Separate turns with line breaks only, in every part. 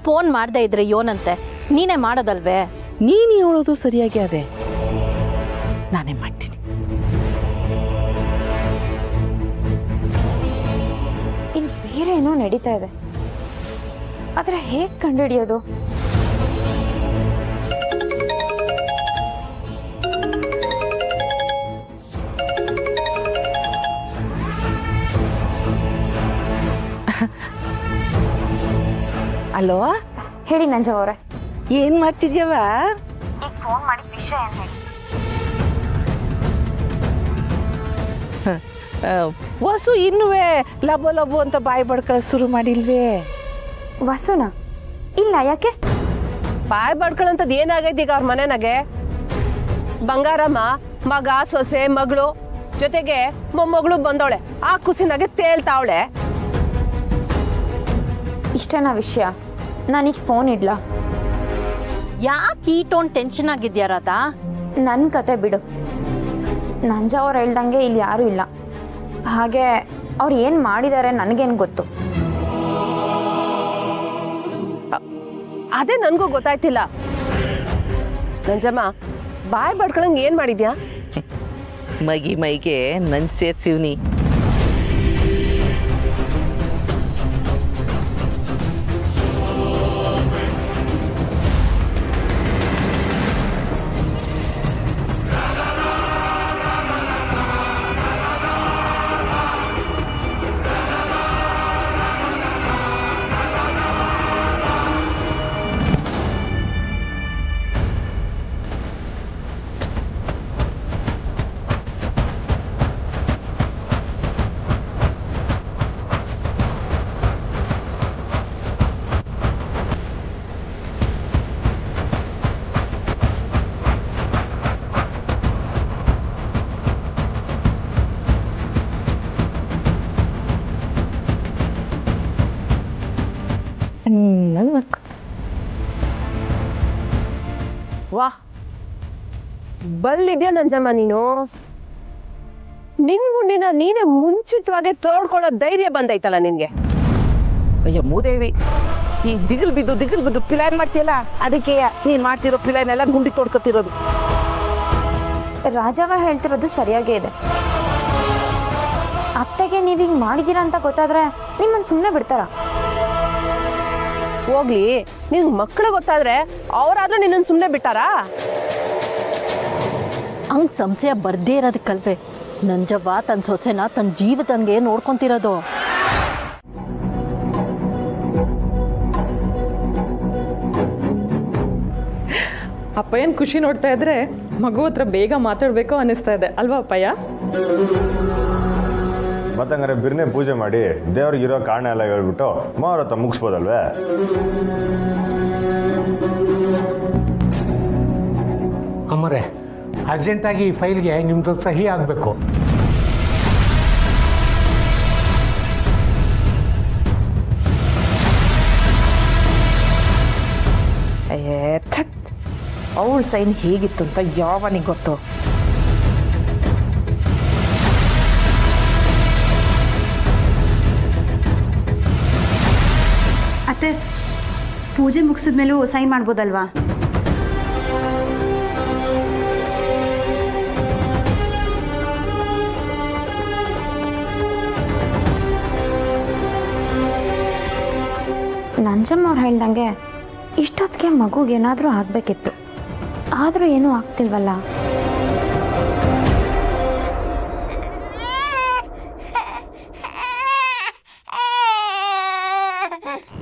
Phone ಮಾಡದೇ ಇದ್ರೆ ಯೋನಂತೆ ನೀನೇ ಮಾಡೋದಲ್ವೇ?
ನೀನು ಹೇಳೋದು ಸರಿಯಾಗಿ ಅದೇ, ನಾನೇ ಮಾಡ್ತೀನಿ.
ಇಲ್ಲಿ ಬೇರೆ ಏನೋ ನಡೀತಾ ಇದೆ, ಆದ್ರೆ ಹೇಗೆ ಕಂಡುಹಿಡಿಯೋದು?
ಅಲೋ,
ಹೇಳಿ ನಂಜ ಅವರೇ.
ಏನ್ ಮಾಡ್ತಿದ್ಯವ?
ಈಗ ಫೋನ್ ಮಾಡಿದ ವಿಷಯ ಏನು ಹೇಳಿ?
ವಸು ಇನ್ನುವೇ ಲಬೋ ಲಬೋ ಅಂತ ಬಾಯಿ ಬಡ್ಕೊಳ್ಳೋಕೆ ಶುರು ಮಾಡಿಲ್ವೇ?
ವಸುನ ಇಲ್ಲ, ಯಾಕೆ?
ಬಾಯ್ ಬಡ್ಕೊಳ್ಳೋಂಥದ್ದು ಏನಾಗೈತಿ ಈಗ ಅವ್ರ ಮನೆನಾಗೆ? ಬಂಗಾರಮ್ಮ ಮಗ ಸೊಸೆ ಮಗಳು ಜೊತೆಗೆ ಮೊಮ್ಮಗಳು ಬಂದವಳೆ, ಆ ಕುಸಿನಾಗೆ ತೇಲ್ತಾವಳೆ.
ಇಷ್ಟೇನಾ ವಿಷಯ? ನಾನೀಗ ಫೋನ್ ಇಡ್ಲಾ?
ಯಾಕೆ ಈ ಟೋನ್ ಟೆನ್ಷನ್ ಆಗಿದ್ಯಾ ರಾಧಾ?
ನನ್ನ ಕತೆ ಬಿಡು. ನಂಜ ಅವ್ರು ಹೇಳ್ದಂಗೆ ಇಲ್ಲಿ ಯಾರೂ ಇಲ್ಲ. ಹಾಗೆ ಅವ್ರು ಏನು ಮಾಡಿದ್ದಾರೆ ನನಗೇನು ಗೊತ್ತು?
ಅದೇ ನನಗೂ ಗೊತ್ತಾಯ್ತಿಲ್ಲ. ನಂಜಮ್ಮ, ಬಾಯ್ ಬಡ್ಕೊಳಂಗೆ ಏನ್ ಮಾಡಿದ್ಯಾ?
ಮೈಗೆ ನನ್ ಸೇರ್ಸಿವ್ನಿ.
ವಾ, ಬಲ್ಲಿದ್ಯಾ ನಂಜಮ್ಮ ನೀನು? ನಿನ್ ಗುಂಡಿನ ನೀನೇ ಮುಂಚಿತವಾಗಿ ತೋಡ್ಕೊಳ್ಳೋ ಧೈರ್ಯ ಬಂದೈತಲ್ಲ ನಿನ್ಗೆ.
ಅಯ್ಯ ಮೂದೇವಿ, ಈ ದಿಗಿಲ್ ಬಿದ್ದು ಪ್ಲಾನ್ ಮಾಡ್ತೀಯಲ್ಲ, ಅದಕ್ಕೆ ನೀನ್ ಮಾಡ್ತಿರೋ ಪ್ಲಾನ್ ಎಲ್ಲ ಗುಂಡಿ ತೋಡ್ಕೊತಿರೋದು.
ರಾಜವ ಹೇಳ್ತಿರೋದು ಸರಿಯಾಗೇ ಇದೆ. ಅತ್ತೆಗೆ ನೀವೀಗ ಮಾಡಿದೀರ ಅಂತ ಗೊತ್ತಾದ್ರೆ ನಿಮ್ಮನ್ನು ಸುಮ್ಮನೆ ಬಿಡ್ತಾರ?
ಹೋಗ್ಲಿ, ನಿನ್ ಮಕ್ಕಳು ಗೊತ್ತಾದ್ರೆ ಅವರಾದ್ರೂ ನಿನ್ನನ್ನು ಸುಮ್ಮನೆ ಬಿಟ್ಟಾರಾ?
ಹಂಗ್ ಸಂಶಯ ಬರ್ದೇ ಇರೋದಕ್ಕಲ್ವೇ ನಂಜವ್ವ ತನ್ನ ಸೊಸೆನ ತನ್ನ ಜೀವದಂಗೆ ನೋಡ್ಕೊಂತಿರೋದು.
ಅಪ್ಪಯ್ಯನ ಖುಷಿ ನೋಡ್ತಾ ಇದ್ರೆ ಮಗು ಹತ್ರ ಬೇಗ ಮಾತಾಡ್ಬೇಕು ಅನ್ನಿಸ್ತಾ ಇದೆ ಅಲ್ವಾ ಅಪ್ಪಯ್ಯ?
ಮತ್ತಂಗಾರೆ ಬಿರ್ನೆ ಪೂಜೆ ಮಾಡಿ ದೇವ್ರಿಗಿರೋ ಕಾರಣ ಎಲ್ಲ ಹೇಳ್ಬಿಟ್ಟು ಮಾರತ್ತ ಮುಗಿಸ್ಬೋದಲ್ವೇ?
ಅಮ್ಮರೇ, ಅರ್ಜೆಂಟಾಗಿ ಈ ಫೈಲ್ಗೆ ನಿಮ್ದು ಸಹಿ ಆಗಬೇಕು.
ಅವಳ ಸೈನ್ ಹೇಗಿತ್ತು ಅಂತ ಯಾವನಿಗೆ ಗೊತ್ತು?
ಅತ್ತೆ, ಪೂಜೆ ಮುಗಿಸಿದ್ಮೇಲೂ ಸೈನ್ ಮಾಡ್ಬೋದಲ್ವಾ?
ನಂಜಮ್ಮ ಅವ್ರು ಹೇಳ್ದಂಗೆ ಇಷ್ಟೊತ್ತಿಗೆ ಮಗುಗೇನಾದರೂ ಆಗಬೇಕಿತ್ತು, ಆದರೂ ಏನೂ ಆಗ್ತಿಲ್ವಲ್ಲ.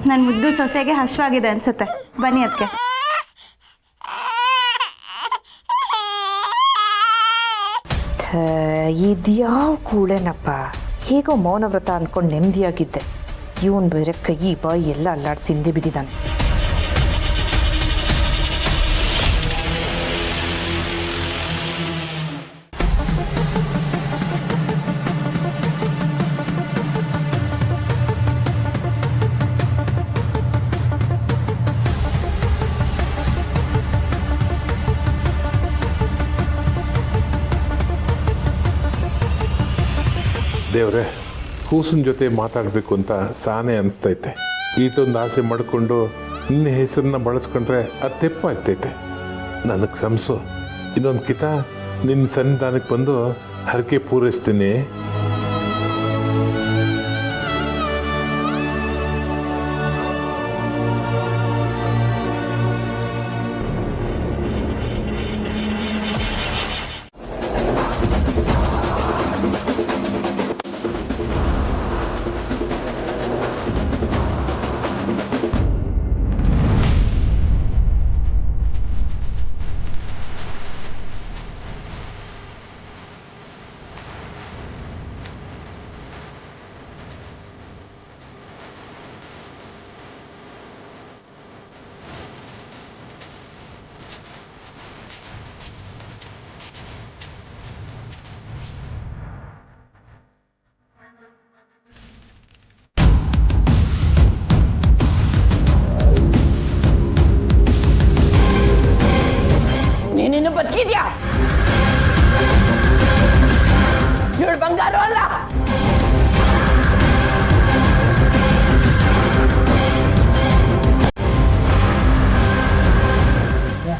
ನನ್ನ ಮುದ್ದು ಸೊಸೆಗೆ ಹಶ್ವಾಗಿದೆ ಅನ್ಸುತ್ತೆ, ಬನ್ನಿ ಅದಕ್ಕೆ.
ಇದ್ಯಾವ ಕೂಳೆನಪ್ಪ, ಹೇಗೋ ಮೌನವ್ರತ ಅನ್ಕೊಂಡು ನೆಮ್ಮದಿಯಾಗಿದ್ದೆ. ಇವನ್ ಬೇರೆ ಕೈ ಬಾಯಿ ಎಲ್ಲ ಅಲ್ಲಾಡ್ಸಿ ಹಿಂದೆ ಬಿದ್ದಿದ್ದಾನೆ.
ದೇವ್ರೆ, ಕೂಸಿನ ಜೊತೆ ಮಾತಾಡಬೇಕು ಅಂತ ಸಾನೆ ಅನಿಸ್ತೈತೆ. ಈಟೊಂದು ಆಸೆ ಮಾಡಿಕೊಂಡು ನಿನ್ನ ಹೆಸರನ್ನ ಬಳಸ್ಕೊಂಡ್ರೆ ಅದು ತೆಪ್ಪಾಗ್ತೈತೆ. ನನಗೆ ಕ್ಷಮಿಸು. ಇನ್ನೊಂದು ಕಿತ ನಿನ್ನ ಸನ್ನಿಧಾನಕ್ಕೆ ಬಂದು ಹರಕೆ ಪೂರೈಸ್ತೀನಿ.
ನೀನಿನ್ನು ಬದುಕಿದ್ಯಾ? ಇವಳು ಬಂಗಾರ ಅಲ್ಲ.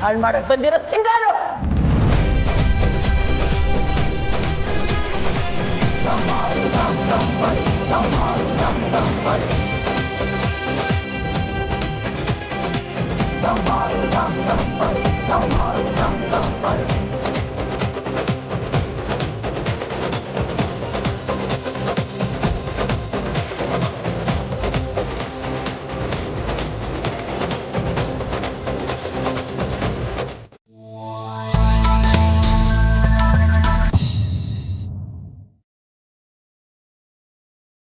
ಹಾಳು ಮಾಡಕ್ ಬಂದಿರೋ ಸಿಂಗಾರು.